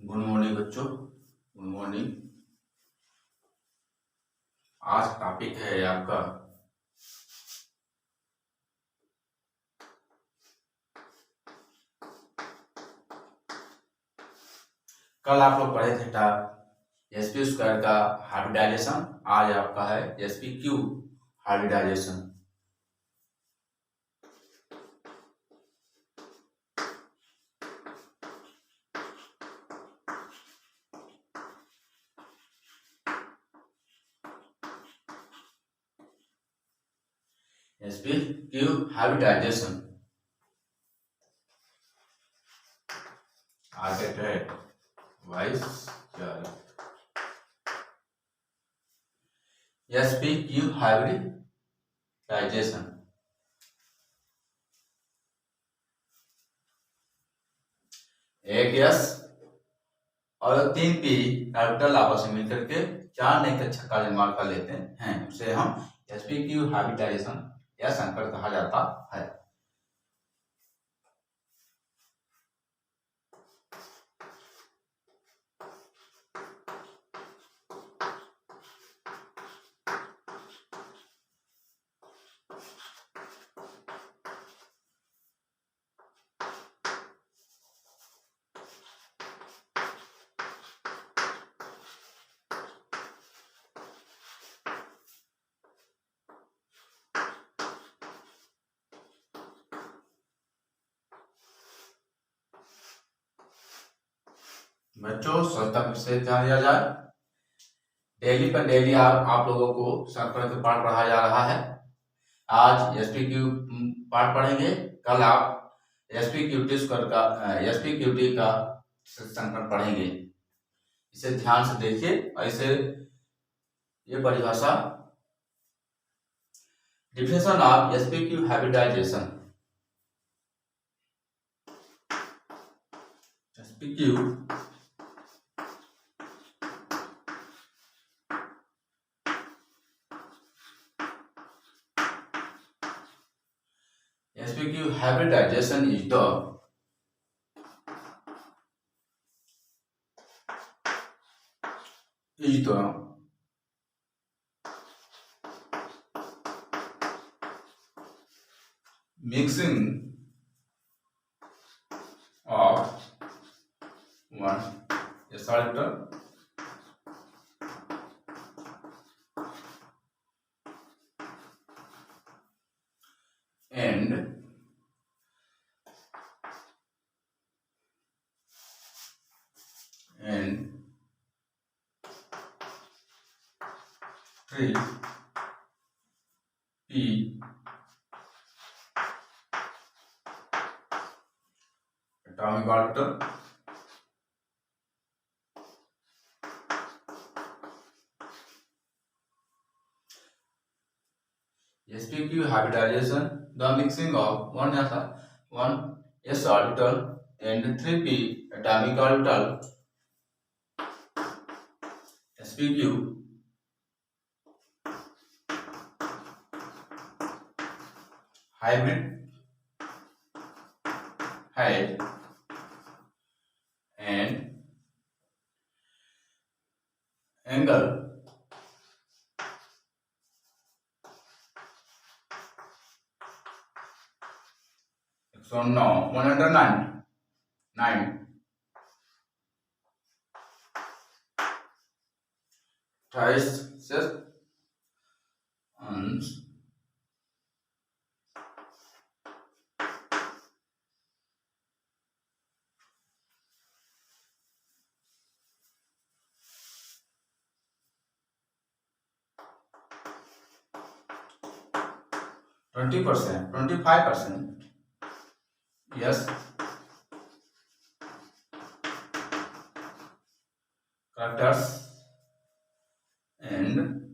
Good morning बच्चों, good morning. आज topic है आपका कल आप लोग पढ़े थे एसपी स्क्वायर का हाइब्रिडाइजेशन। आज आपका है S P Q hybridization. S P Q hybridization आगे है वाइस एसपी क्यू हाइब्रिडाइजेशन। एक एस और 3 पी कैपिटल आपस में मिलकर के 4 नहीं तो छक्का निर्माण कर लेते हैं, उसे हम एसपी क्यू हाइब्रिडाइजेशन या संकर कहा जाता है। बच्चों स्वच्छता से ध्यान दिया जाए। डेली पर डेली आप लोगों को संस्कृत पाठ पढ़ाया जा रहा है। आज एसपी क्यू पाठ पढ़ेंगे, कल आप एसपी क्यूटी का संस्करण पढ़ेंगे। इसे ध्यान से देखिए। ऐसे ये परिभाषा definition of S P Q hybridization. S P Q SPQ hybridization is the mixing of one soluble and three P atomic orbital SPQ hybridization, the mixing of one s orbital and 3p atomic orbital. SPQ hybrid height and angle so now 109 twice and 20%, 25%. Yes. Characters and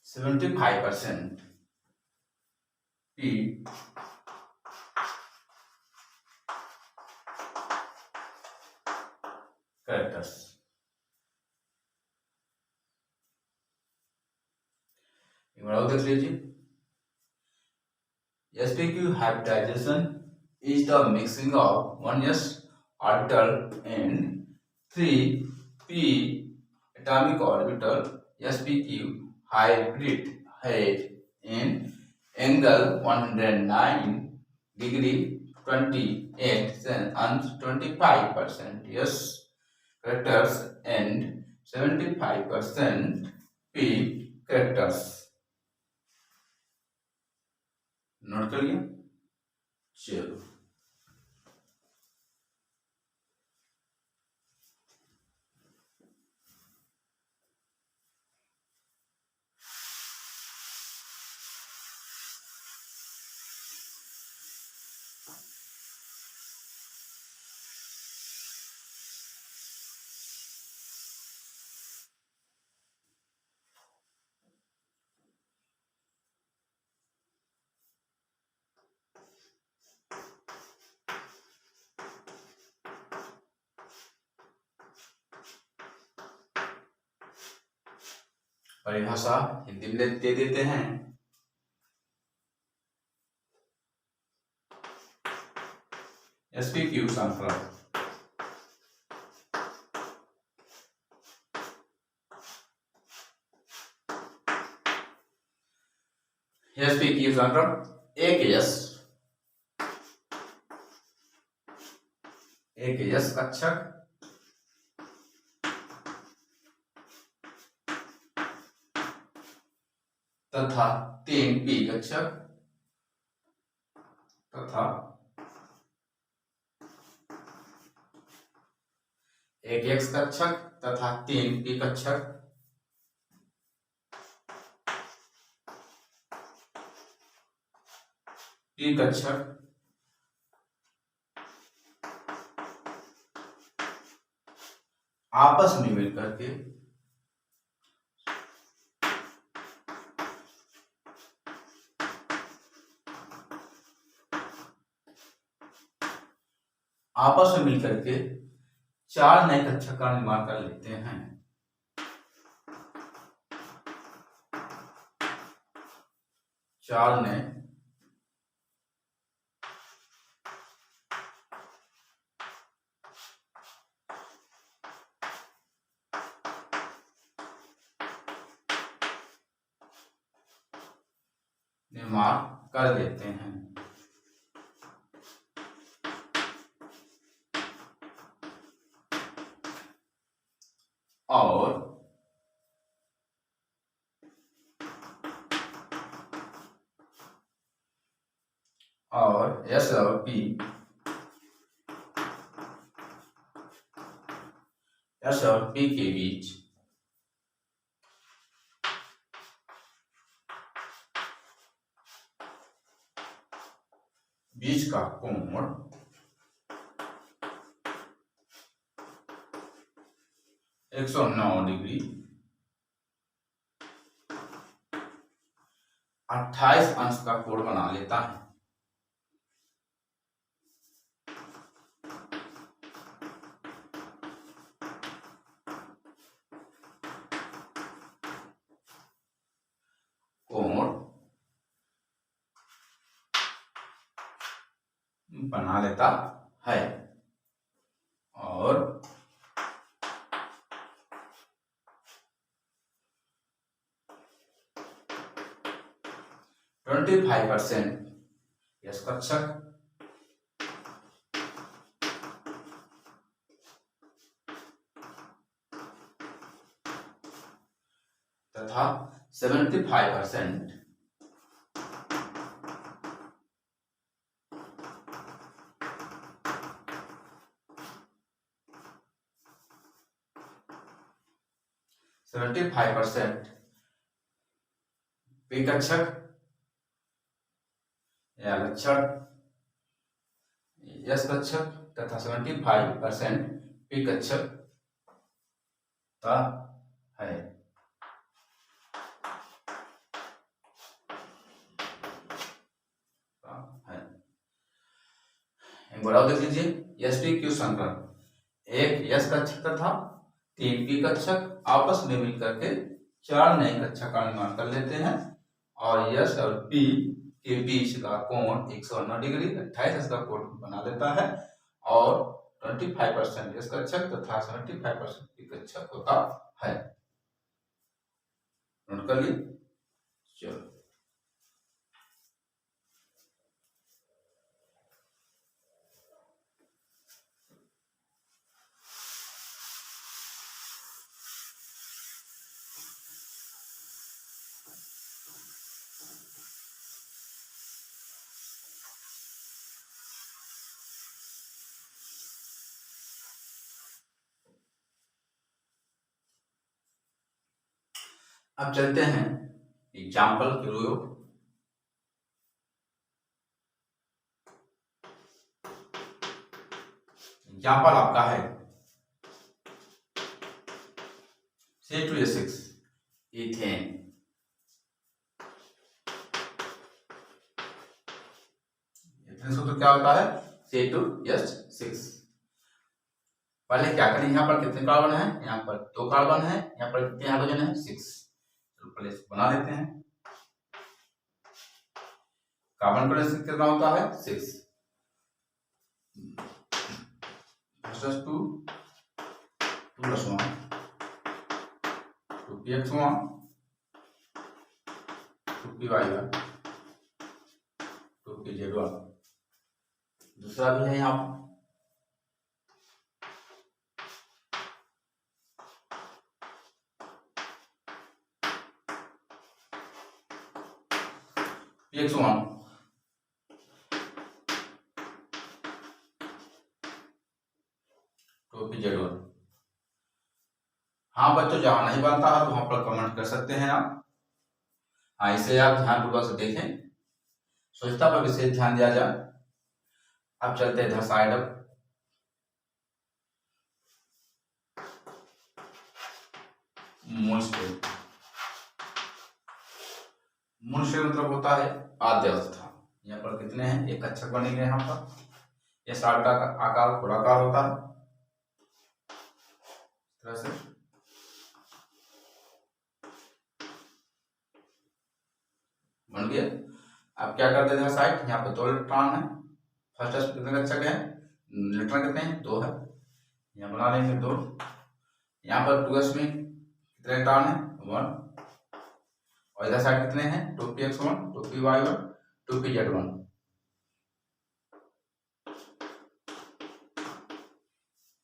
75% P characters. एक बार और देख लीजिए। SPQ hybridization is the mixing of one s orbital and 3p atomic orbital. SPQ hybrid has an angle 109 degree 28 and 25% S characters and 75% P characters. Note कर लिया। चलो परिभाषा हिंदी में दे देते हैं। SPQ श्रृंखला SPQ श्रृंखला एक यस कक्षक तथा 3 पी कक्षक तथा एक एक्स कक्षक तथा 3 पी कक्षक पी कक्षक आपस में मिलकर के चार नए कक्षक का निर्माण कर लेते हैं। चार नए निर्माण कर देते हैं। और एस और पी के बीच का कोण 109 डिग्री 28 अंश का कोण बना लेता है। बना लेता है और ट्वेंटी 25% यस कक्षक तथा 75% पी कक्षक या लक्षण यस कक्षक तथा 75% पी कक्षक का है। बढ़ाओ देख लीजिए। SPQ संक्रमण एक यस कक्षक तथा 3 पी कक्षक आपस में मिलकर के 4 नए कक्षक का निर्माण कर लेते हैं और यस और पी के बीच का कोण 180 डिग्री 28 इसका कोण बना लेता है और 25% इस कक्षक तथा 75% की कक्षक होता है। नोट कर लिए। चलो अब चलते हैं एग्जाम्पल के लिए। एग्जाम्पल आपका है C2H6 इथेन। इथेन सूत्र क्या होता है? C2H6। पहले क्या करें, यहाँ पर कितने कार्बन है? यहाँ पर 2 कार्बन है। यहाँ पर कितने हाइड्रोजन है? 6। तो पहले इसको बना लेते हैं। कार्बन का रेशियो कितना होता है? 6 versus 2 plus 1 2px1 2py1 2pz1। दूसरा भी है यहाँ px1 2pz1। हाँ बच्चों, जहां नहीं बनता है तो वहां पर कमेंट कर सकते हैं आप। हाँ, इसे आप ध्यानपूर्वक से देखें, स्वच्छता पर विशेष ध्यान दिया जाए। अब चलते हैं इधर साइड। अब मूल स्टेट मतलब होता है आद्य अवस्था। यहाँ पर कितने हैं? एक कक्षक बनेंगे। यहाँ पर यह साल्ट का आकार गोलाकार होता है इस तरह से। बन गया। अब क्या करते हैं साइड, यहाँ पर 2 इलेक्ट्रॉन है। फर्स्ट कितने कक्षक है? इलेक्ट्रॉन कितने हैं? 2 है। यहाँ बना लेंगे 2। यहाँ पर 2s में कितने इलेक्ट्रॉन है? 1। और इधर साइड कितने हैं? 2px1 2py1 2pz1।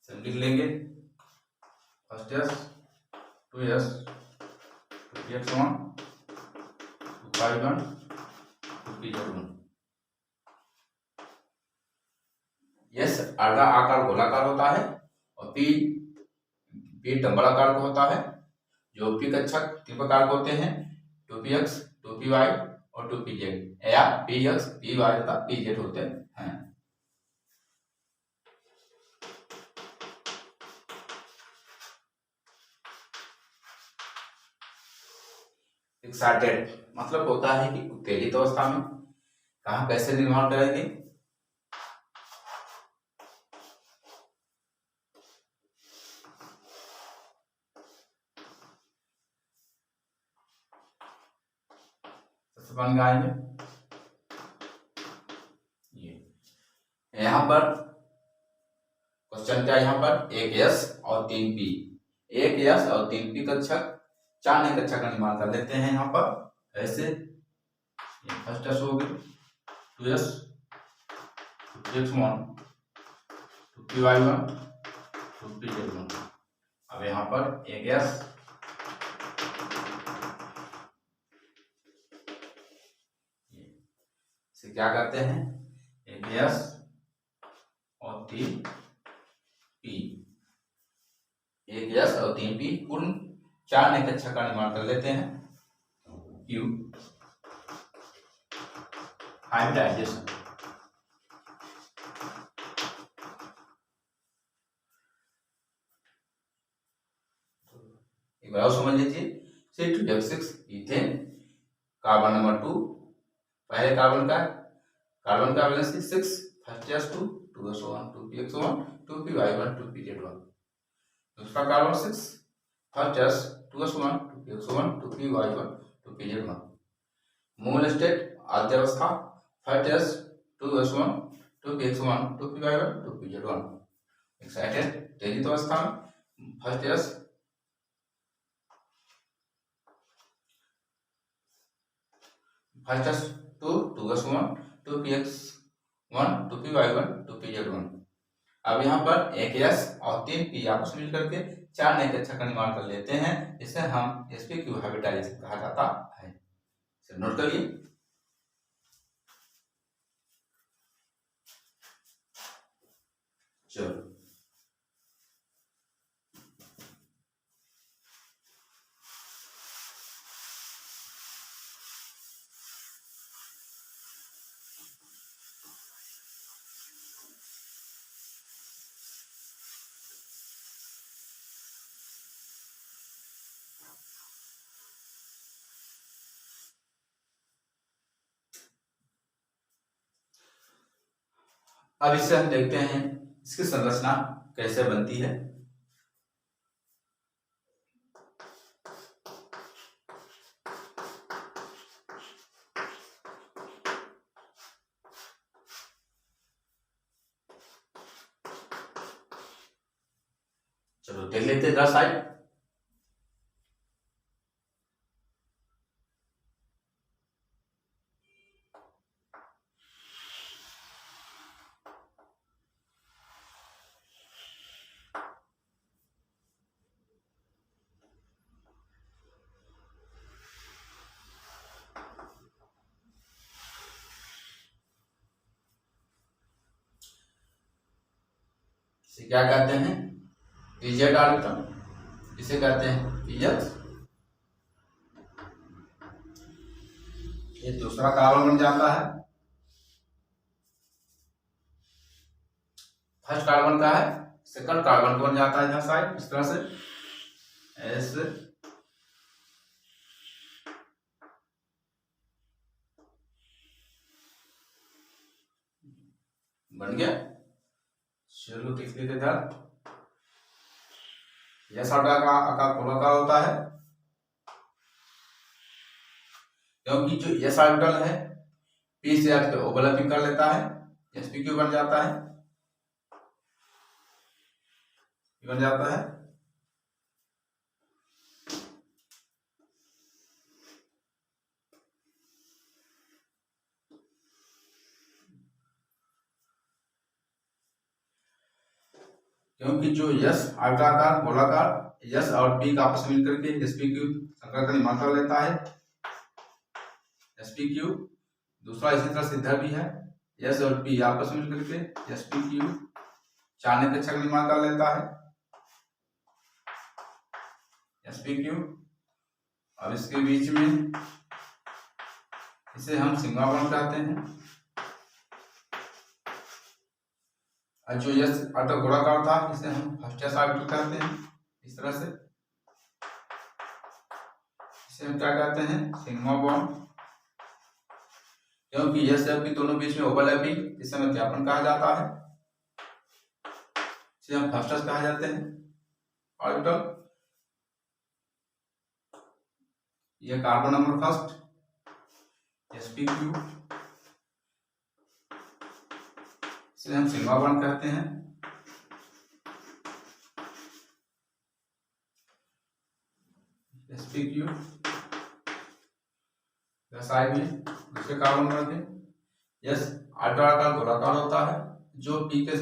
लिख लेंगे। First s 2s 2px1 2py1 2pz1। Yes अर्धा आकार गोलाकार होता है और पी डबल आकार का होता है। जो पी कक्षक 3 प्रकार के होते हैं, 2px 2py और 2pz, या px py तथा pz होते हैं। एक्साइटेड मतलब होता है कि उत्तेजित अवस्था में। कहाँ कैसे निर्माण करेंगे? बन आएंगे यहाँ पर क्वेश्चन क्या है? यहाँ पर 1s और 3p, 1s और 3p कक्षक 4 नए कक्षक का निर्माण कर लेते हैं। यहाँ पर ऐसे फर्स्ट s हो गई 2s 2px1 2py1 2pz1। अब यहाँ पर 1s से क्या करते हैं? 1s और 3p, 1s और 3p कुल 4 नए कक्षक का निर्माण कर लेते हैं। Q hybridization. एक बार और समझ लीजिए। C2H6 इथेन, कार्बन नंबर 2, पहले कार्बन का valency 6, first s 2 2s1 2px1 2py1 2pz1। दूसरा carbon 6, first s 2s1 2px1 2py1 2pz1। मूल स्टेट आद्य अवस्था first S 2s1 2px1 2py1 2pz1। Excited तेजित अवस्था में first S first S 2s1 2px1 2py1 2pz1। अब यहाँ पर एक एस और 3 पी आपस में मिलकर के 4 नए कक्षा का निर्माण कर लेते हैं। इसे हम sp3 हाइब्रिडाइजेशन कहा जाता है। इसे नोट करिए। चलो अब इससे हम देखते हैं इसकी संरचना कैसे बनती है। चलो देख लेते हैं 10 साइड। इसे क्या कहते हैं? pz orbital. इसे कहते हैं px। ये दूसरा कार्बन बन जाता है। फर्स्ट कार्बन का है, सेकंड कार्बन बन जाता है इधर साइड इस तरह से एस बन गया। चलो लिख लेते इधर। यह आकार गोलाकार होता है क्योंकि जो एस ऑर्बिटल है पी से एच पे ओवरलैपिंग कर लेता है, sp3 बन जाता है। बन जाता है क्योंकि जो यस आयताकार गोलाकार यस और पी का आपस में मिलकर के sp3 संकर का निर्माण कर लेता है। sp3 दूसरा इसी तरह से इधर भी है, यस और पी आपस में मिलकर के sp3 चार नए कक्षा का निर्माण कर लेता है sp3। और इसके बीच में इसे हम सिग्मा बॉन्ड कहते हैं। और जो यस ऑर्बिटल गोलाकार था इसे हम फर्स्ट एस ऑर्बिटल कहते हैं इस तरह से। इसे हम क्या कहते हैं? Sigma bond. क्योंकि यस और पी दोनों बीच में ओवरलैपिंग इसे हम अध्यापन कहा जाता है। इसे हम फर्स्ट एस कहा जाते हैं ऑर्बिटल। यह कार्बन नंबर फर्स्ट sp3, इसे हम सिग्मा बॉन्ड कहते हैं। sp3 साइड में दूसरे कार्बन नंबर पे यस आयताकार गोलाकार होता है जो पी के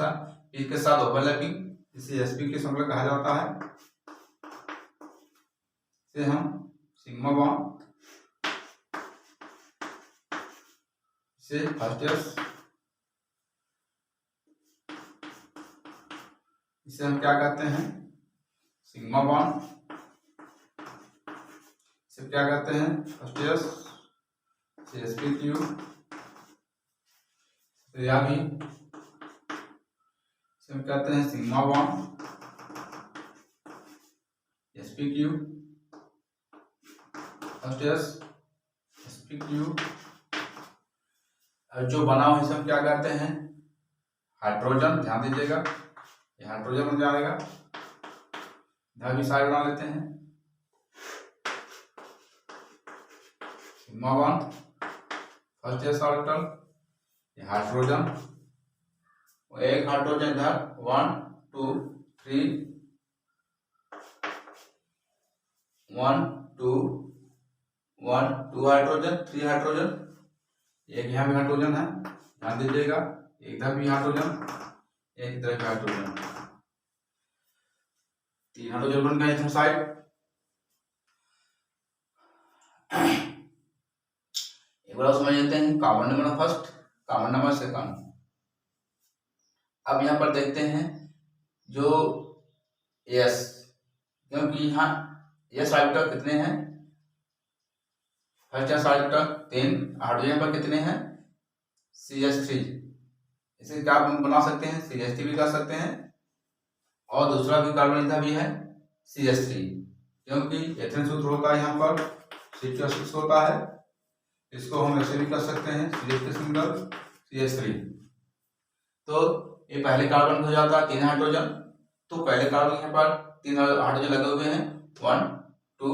साथ ओवरलैपिंग इसे sp के संकलक कहा जाता है। इसे हम सिग्मा बॉन्ड से फर्स्ट एस, इसे हम क्या कहते हैं? Sigma bond. इसे क्या कहते हैं? फर्स्ट एस से sp3 या भी इसे हम कहते हैं sigma bond sp3 first S sp3। और जो बना हुआ इसे हम क्या कहते हैं? हाइड्रोजन। ध्यान दीजिएगा ये हाइड्रोजन बन जाएगा। इधर भी साइड बना लेते हैं sigma bond first s orbital, hydrogen, एक हाइड्रोजन इधर 1 2 3 1 2 1 2 हाइड्रोजन, 3 हाइड्रोजन, एक यहाँ भी हाइड्रोजन है, ध्यान दीजिएगा, इधर भी हाइड्रोजन, एक इधर भी हाइड्रोजन, 3 हाइड्रोजन बन गए इधर साइड। एक बार समझ लेते हैं carbon number first, carbon number second. अब यहाँ पर देखते हैं जो एस, क्योंकि यहाँ एस ऑर्बिटल कितने हैं, फर्स्ट एस ऑर्बिटल 3, हाइड्रोजन पर कितने हैं CH3, इसे क्या बना सकते हैं CH3 भी कर सकते हैं, और दूसरा भी कार्बन इधर भी है CH3, क्योंकि एथेन सूत्र होता है यहाँ पर C2H6 होता है, इसको हम ऐसे भी कर सकते हैं CH3 सिंगल CH3। तो ये पहले कार्बन हो जाता है 3 हाइड्रोजन, तो पहले कार्बन यहाँ पर 3 हाइड्रोजन लगे हुए हैं 1 2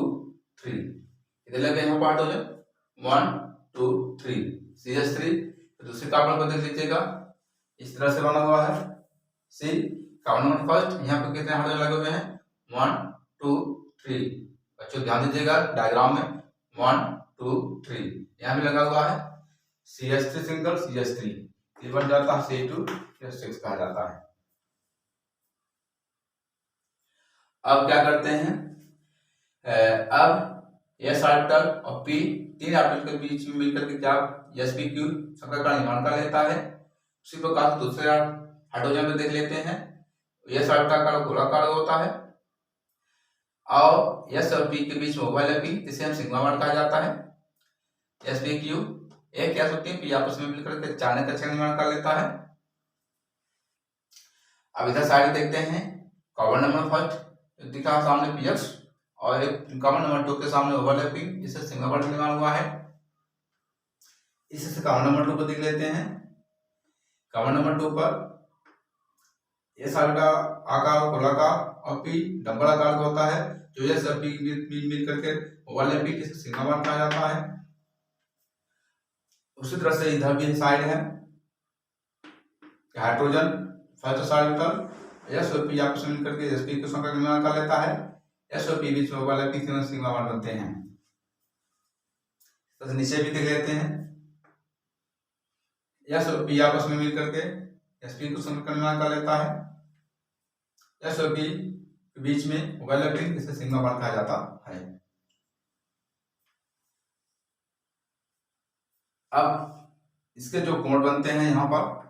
3, इधर लगे यहाँ पर हाइड्रोजन 1 2 3 CH3। दूसरे कार्बन को देख लीजिएगा, इस तरह से बना हुआ है C, कार्बन नंबर फर्स्ट, यहाँ पर कितने हाइड्रोजन लगे हुए हैं 1 2 3। बच्चों ध्यान दीजिएगा डायग्राम में 1 2 3 यहाँ भी लगा हुआ है CH3 सिंगल CH3, ये बन जाता है C2H6 कहा जाता है। अब क्या करते हैं, अब S ऑर्बिटल और P, 3 ऑर्बिटल के बीच में मिलकर के क्या sp3 संख्या का निर्माण कर लेता है। उसी प्रकार दूसरे हाइड्रोजन में देख लेते हैं, S ऑर्बिटल का गोलाकार होता है और S और P के बीच में ओवरलैपिंग, इसे हम सिग्मा बॉन्ड कहा जाता है। sp3 एक क्या होती है, P आपस में मिलकर के चालक कक्षा निर्माण कर लेता है। अब इधर साइड देखते हैं, कार्बन नंबर फर्स्ट दिखा सामने px और एक कार्बन नंबर 2 के सामने ओवरलैपिंग, इससे सिग्मा बॉन्ड निर्माण हुआ है। इससे कार्बन नंबर 2 को देख लेते हैं, कार्बन नंबर 2 पर S ऑर्बिटल आकार गोलाकार और P डबल आकार का होता है, जो S और P मिल करके ओवरलैपिंग, इससे सिग्मा बॉन्ड कहा जाता है। उसी तरह से इधर भी साइड है, हाइड्रोजन फर्स्ट ऑर्बिटल S और P आपस में मिलकर के sp की संख्या का निर्माण कर लेता है, S और P बीच में ओवरलैपिंग सिग्मा बॉन्ड बनते हैं। तो नीचे भी देख लेते हैं, S और P आपस में मिलकर के sp की संख्या का निर्माण कर लेता है, S और P के बीच में ओवरलैपिंग, इसे सिग्मा बॉन्ड कहा जाता है। अब इसके जो कोण बनते हैं यहाँ पर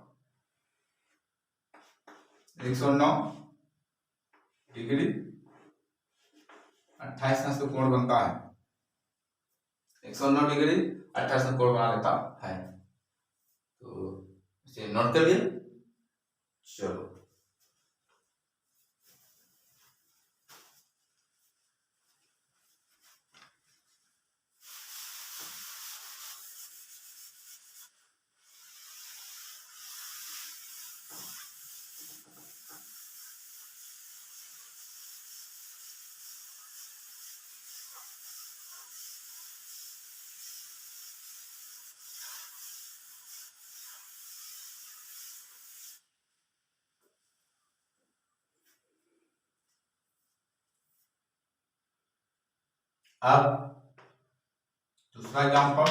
109 डिग्री 28 अंश का कोण बनता है, 109 डिग्री 28 अंश कोण बना लेता है। तो इसे नोट कर लिए। चलो अब दूसरा एग्जाम्पल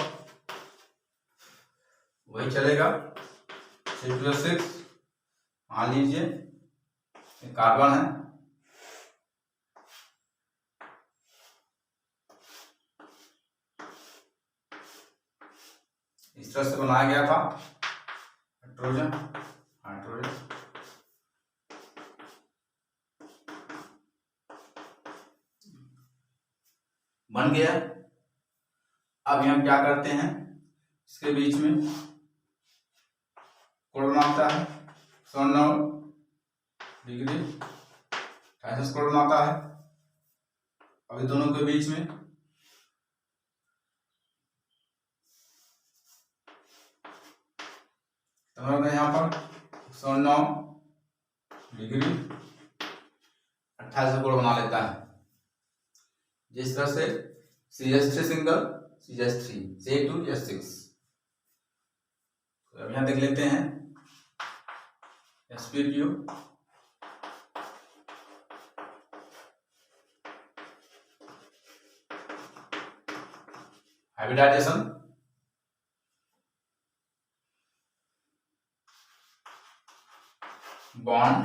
वही चलेगा, C2H6 मान लीजिए कार्बन है, इस तरह से बनाया गया था, हाइड्रोजन हाइड्रोजन बन गया। अब हम क्या करते हैं, इसके बीच में कोण बनाता है 109 डिग्री 28 कोण बनाता है। अभी दोनों के बीच में यहाँ पर 109 डिग्री 28 कोण बना लेता है, जिस तरह से CH3 सिंगल CH3 C2H6। तो अब यहाँ देख लेते हैं sp3 hybridisation bond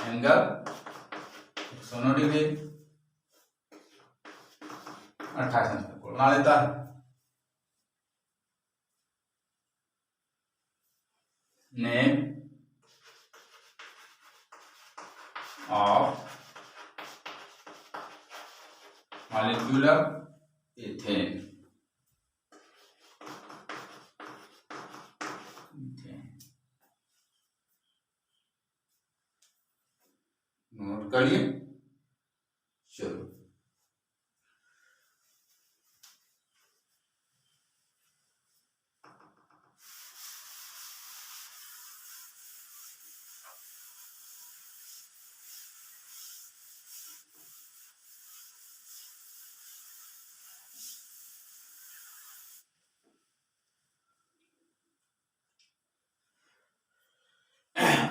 angle 109 degree 28 को बना लेता है। Name of molecular ethane note करिए। चलो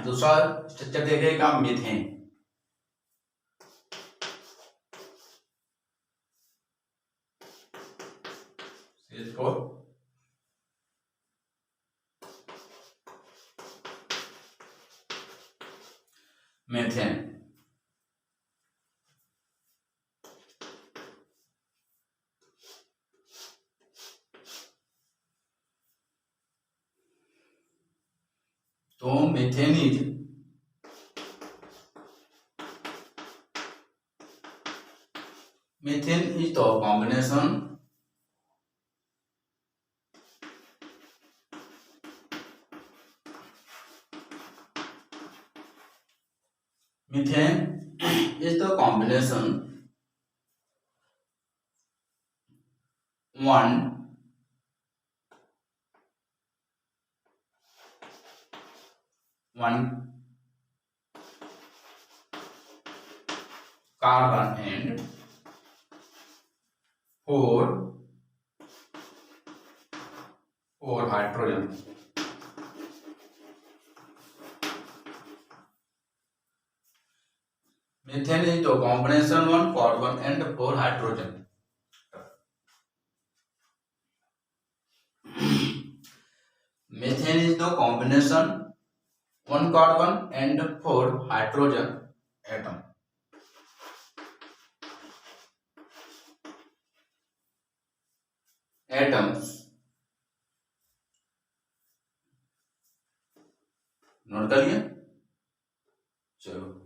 दूसरा स्ट्रक्चर देखेगा मीथेन। मीथेन तो methane is the combination methane is the combination one carbon and four hydrogen. Methane is the combination one carbon and four hydrogen. Methane is the combination one carbon and four hydrogen atoms. Note करिए। चलो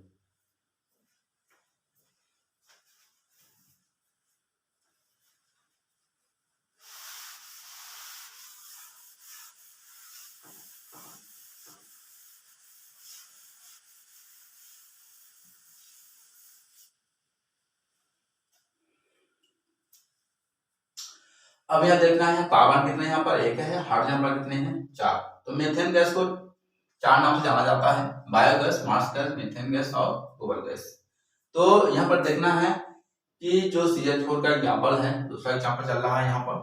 अब यह देखना है carbon कितने यहाँ पर एक है, हाइड्रोजन पर कितने हैं 4। तो मीथेन गैस को 4 नाम से जाना जाता है, biogas, marsh gas, methane gas और गोबर गैस। तो यहाँ पर देखना है कि जो CH4 का एग्जाम्पल है, दूसरा एग्जाम्पल चल रहा है यहाँ पर।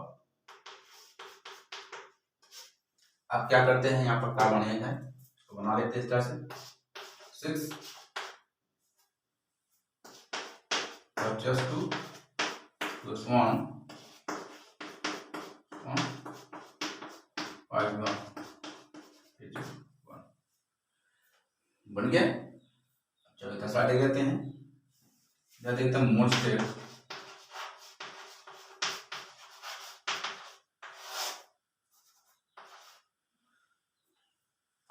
आप क्या करते हैं, यहाँ पर कार्बन एक है, इसको बना लेते हैं इस तरह से 6 just 2 plus 1 5 1 बन गया। चलो दूसरा देख लेते हैं, इधर देखते हैं मोल स्टेट।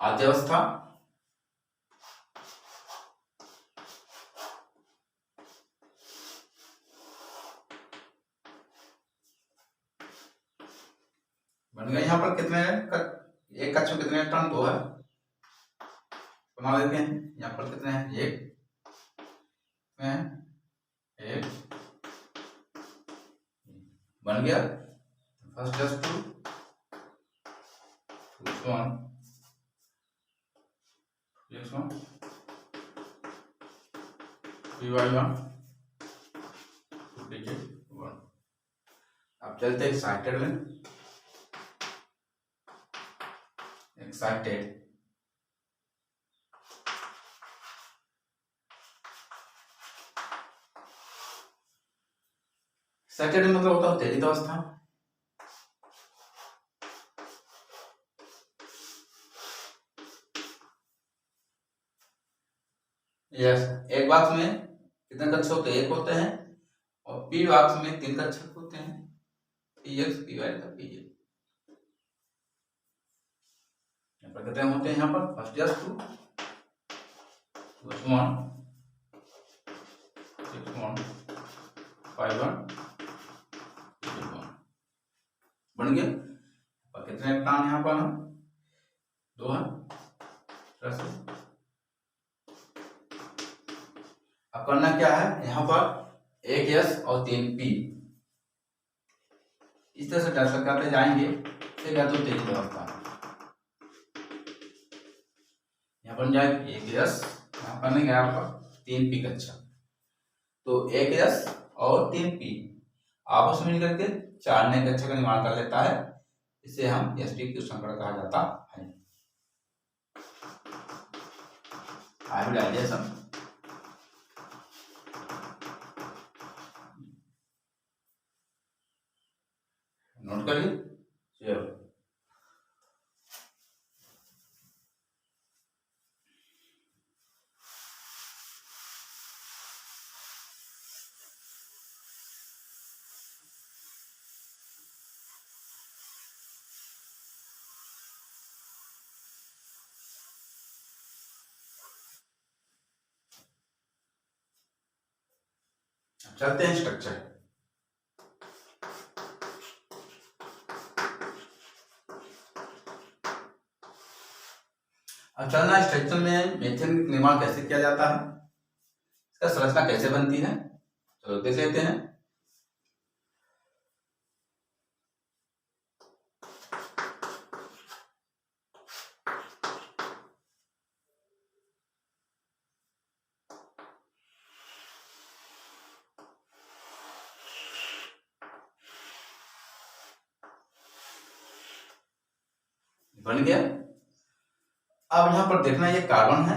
आद्यावस्था बन गया। यहाँ पर कितने एक कक्ष में कितने इलेक्ट्रॉन 2 है, बना लेते हैं। यहाँ पर कितने हैं, एक बन गया। First just 2 1 3/1 1। अब चलते हैं एक्साइटेड में। एक्साइटेड। एक्साइटेड मतलब होता है उत्तेजित अवस्था। यस, एक बॉक्स में कितने कक्षक होते हैं? एक होते हैं। और पी बॉक्स में 3 कक्षक होते हैं, पी एक्स पी वाई का पी। यहाँ पर कितने होते हैं? यहाँ पर फर्स्ट यस 2 1 6 1 5 1 बन गया। और कितने इलेक्ट्रॉन यहाँ पर? 2 हैं। अब करना क्या है? यहाँ पर 1 एस और 3 पी इस तरह से ट्रांसफर करते जाएंगे। फिर या तो तेज अवस्था यहाँ बन जाए 1 एस, यहाँ पर नहीं गया आपका 3 पी कक्षक। तो 1 एस और 3 पी आपस में मिलकर के 4 नए कक्षक का निर्माण कर लेता है। इसे हम sp3 संकरण कहा जाता है। हाइब्रिडाइजेशन। नोट करिए। चलो चलते हैं स्ट्रक्चर। अब चलना स्ट्रक्चर में मीथेन निर्माण कैसे किया जाता है, इसका संरचना कैसे बनती है, चलो देख लेते हैं। बन गया। अब यहाँ पर देखना ये कार्बन है,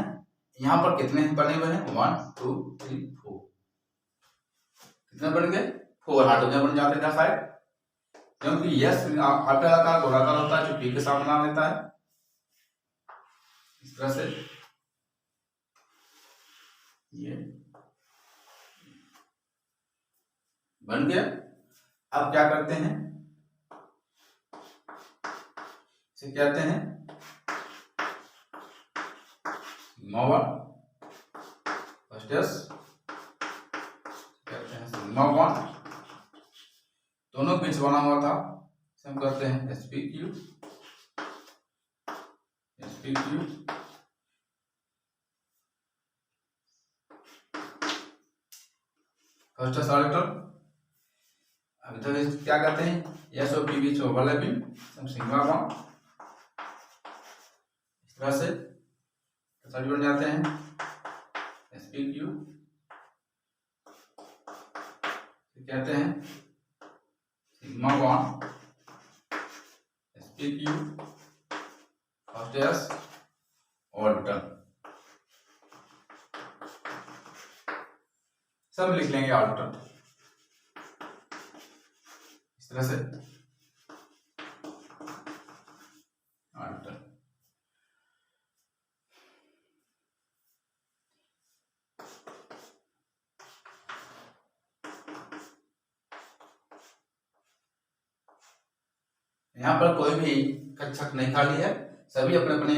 यहाँ पर कितने बने हुए हैं? 1 2 3 4। कितने बन गए? 4 हाइड्रोजन बन जाते हैं साइड, क्योंकि यस आकार गोलाकार होता है जो पी के साथ बना लेता है। इस तरह से ये बन गया। अब क्या करते हैं? इसे कहते हैं सिग्मा 1 फर्स्ट यस, कहते हैं सिग्मा 1, दोनों बीच बना हुआ था, इसे हम करते हैं sp3 फर्स्ट यस ऑर्बिटल। अभी तक क्या कहते हैं? एस और पी बीच ओवरलैपिंग, सिग्मा 1 इस तरह से बन जाते हैं sp3, कहते हैं sigma 1 sp3 first yes orbital. सब लिख लेंगे ऑर्बिटल इस तरह से ऑर्बिटल। यहाँ पर कोई भी कक्षक नहीं खाली है, सभी अपने अपने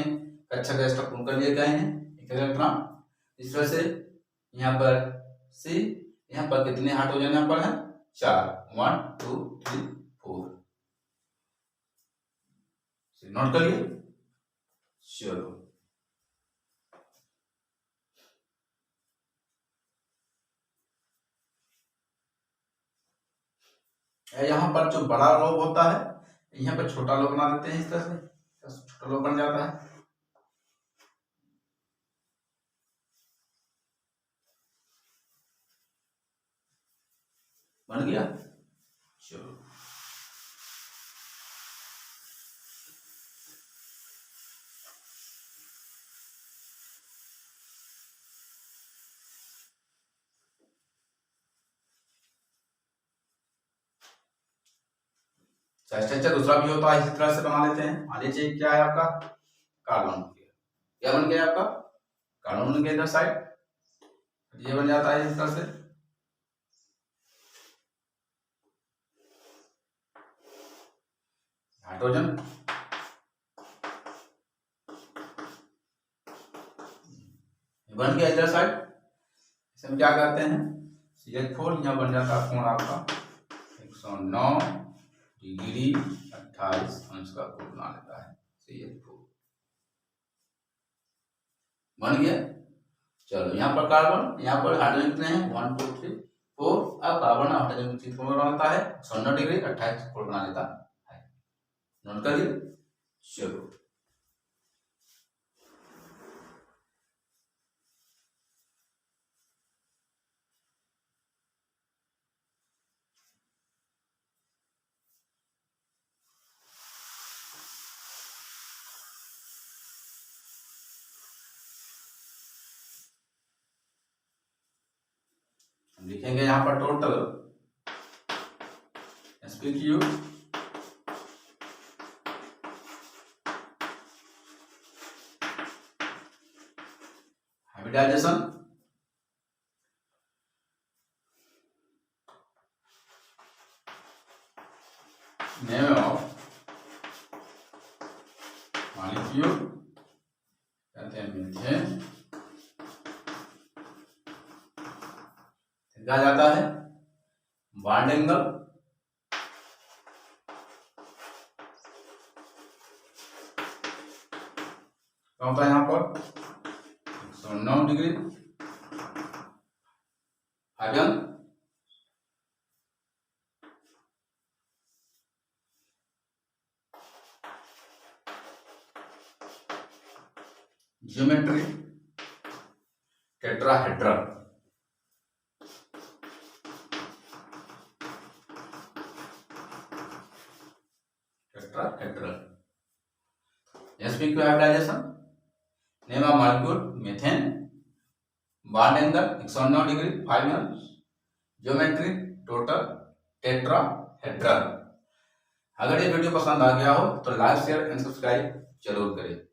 कक्षक एक्स्ट्रा पूर्ण कर लिए गए हैं एक इलेक्ट्रॉन। इस तरह से यहाँ पर सी, यहाँ पर कितने हाइड्रोजन यहाँ पर है? 4 1 2 3 4। नोट करिए। चलो यहाँ पर जो बड़ा लोब होता है, यहाँ पर छोटा लोब बना देते हैं इस तरह से, छोटा लोब बन जाता है। बन गया। चलो स्ट्रक्चर दूसरा भी होता है, इसी तरह से बना लेते हैं। मान लीजिए क्या है आपका कार्बन, क्या बन गया आपका कार्बन बन गया इधर साइड, ये बन जाता है इस तरह से। हाइड्रोजन बन गया इधर साइड, इसे हम क्या करते हैं CH4, यहाँ बन जाता है कोण आपका 109 डिग्री 28 अंश का कोण बना लेता है CH4 बन गया। चलो यहाँ पर कार्बन, यहाँ पर हाइड्रोजन कितने हैं 1 2 3 4, अब कार्बन हाइड्रोजन की कोण बनाता है 109 डिग्री 28 कोण बना लेता है। नोट करिए। चलो लिखेंगे यहाँ पर total sp3 hybridization name of molecule कहते हैं मीथेन, कहा जाता है बॉन्ड एंगल क्या होता है यहाँ पर 109 degree 5 geometry tetrahedral, sp3 hybridization name of molecule methane, bond angle 109 degree 5 अंश, ज्योमेट्री टोटल टेट्राहेड्रल। अगर ये वीडियो पसंद आ गया हो तो लाइक शेयर एंड सब्सक्राइब जरूर करें।